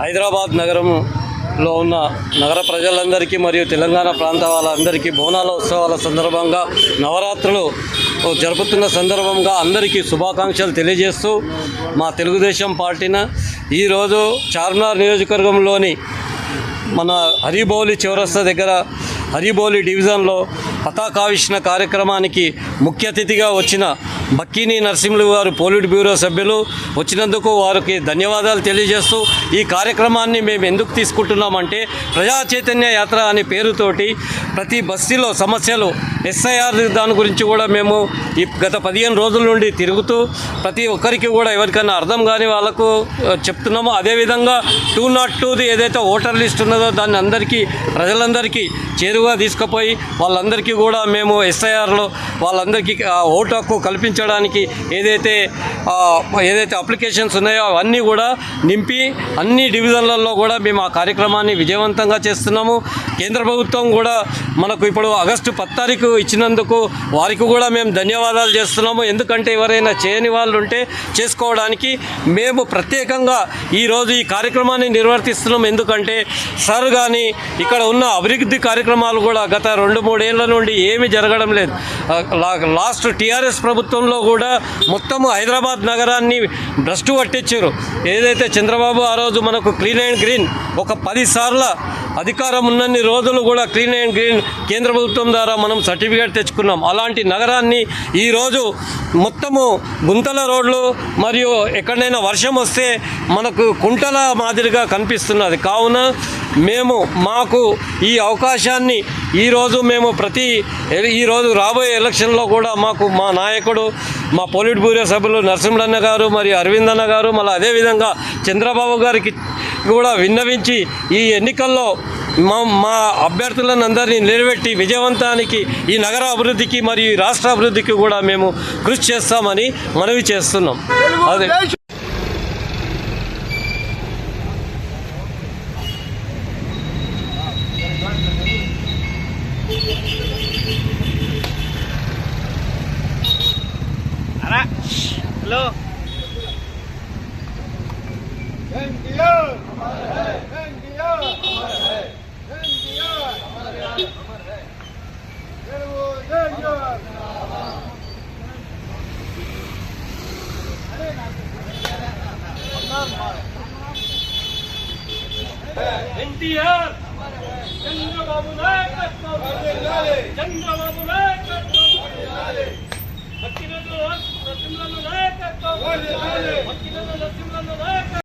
హైదరాబాద్ నగరంలో ఉన్న నగర ప్రజలందరికీ మరియు తెలంగాణ ప్రాంత వాళ్ళందరికీ బోనాల ఉత్సవాల సందర్భంగా నవరాత్రులు జరుపుతున్న సందర్భంగా అందరికీ శుభాకాంక్షలు తెలియజేస్తూ మా తెలుగుదేశం పార్టీన ఈరోజు చార్మినార్ నియోజకవర్గంలోని మన హరిబౌలి చౌరస్తా దగ్గర హరిబౌలి డివిజన్లో పతాకావిష్కరణ కార్యక్రమానికి ముఖ్య అతిథిగా వచ్చిన బక్కిని నరసింహులు గారు పోలిట్ బ్యూరో సభ్యులు వచ్చినందుకు వారికి ధన్యవాదాలు తెలియజేస్తూ ఈ కార్యక్రమాన్ని మేము ఎందుకు తీసుకుంటున్నామంటే ప్రజా చైతన్య యాత్ర అనే పేరుతోటి ప్రతి బస్తీలో సమస్యలు ఎస్ఐఆర్ దాని గురించి కూడా మేము ఈ గత 15 రోజుల నుండి తిరుగుతూ ప్రతి ఒక్కరికి కూడా ఎవరికైనా అర్థం కాని వాళ్ళకు చెప్తున్నాము. అదేవిధంగా 202 ఏదైతే ఓటర్ లిస్ట్ ఉన్నదో దాన్ని అందరికీ ప్రజలందరికీ చేరువగా తీసుకుపోయి వాళ్ళందరికీ కూడా మేము ఎస్ఐఆర్లో వాళ్ళందరికీ ఓటు హక్కు కల్పించడానికి ఏదైతే అప్లికేషన్స్ ఉన్నాయో అవన్నీ కూడా నింపి అన్ని డివిజన్లలో కూడా మేము ఆ కార్యక్రమాన్ని విజయవంతంగా చేస్తున్నాము. కేంద్ర ప్రభుత్వం కూడా మనకు ఇప్పుడు ఆగస్టు 10 తారీఖు ఇచ్చినందుకు వారికి కూడా మేము ధన్యవాదాలు చేస్తున్నాము. ఎందుకంటే ఎవరైనా చేయని వాళ్ళు ఉంటే చేసుకోవడానికి మేము ప్రత్యేకంగా ఈరోజు ఈ కార్యక్రమాన్ని నిర్వర్తిస్తున్నాం. ఎందుకంటే సార్ కానీ ఇక్కడ ఉన్న అభివృద్ధి కార్యక్రమాలు కూడా గత 2-3 ఏళ్ల నుండి ఏమీ జరగడం లేదు. లాస్ట్ టీఆర్ఎస్ ప్రభుత్వంలో కూడా మొత్తము హైదరాబాద్ నగరాన్ని భ్రష్టు పట్టించారు. ఏదైతే చంద్రబాబు ఆ రోజు మనకు క్లీన్ అండ్ గ్రీన్ ఒక 10 సార్ల అధికారం ఉన్నన్ని రోజులు కూడా క్లీన్ అండ్ గ్రీన్ కేంద్ర ప్రభుత్వం ద్వారా మనం సర్టిఫికేట్ తెచ్చుకున్నాం. అలాంటి నగరాన్ని ఈరోజు మొత్తము గుంతల రోడ్లు మరియు ఎక్కడైనా వర్షం వస్తే మనకు కుంటల మాదిరిగా కనిపిస్తున్నది. కావున మాకు ఈ అవకాశాన్ని ఈరోజు రాబోయే ఎలక్షన్లో కూడా మాకు మా నాయకుడు మా పోలిట్ బ్యూరో సభ్యులు నరసింహన్న గారు మరియు అరవింద్ అన్న గారు మళ్ళీ అదేవిధంగా చంద్రబాబు గారికి కూడా విన్నవించి ఈ ఎన్నికల్లో మా అభ్యర్థులను అందరినీ నిలబెట్టి విజయవంతానికి ఈ నగర అభివృద్ధికి మరియు ఈ రాష్ట్ర అభివృద్ధికి కూడా మేము కృషి చేస్తామని మనవి చేస్తున్నాం. అదే హలో ఎన్టీఆర్ చంద్రబాబు నాయకత్వం చంద్రబాబు నాయకత్వం నరసింహుల నాయకత్వం నరసింహుల నాయకత్వం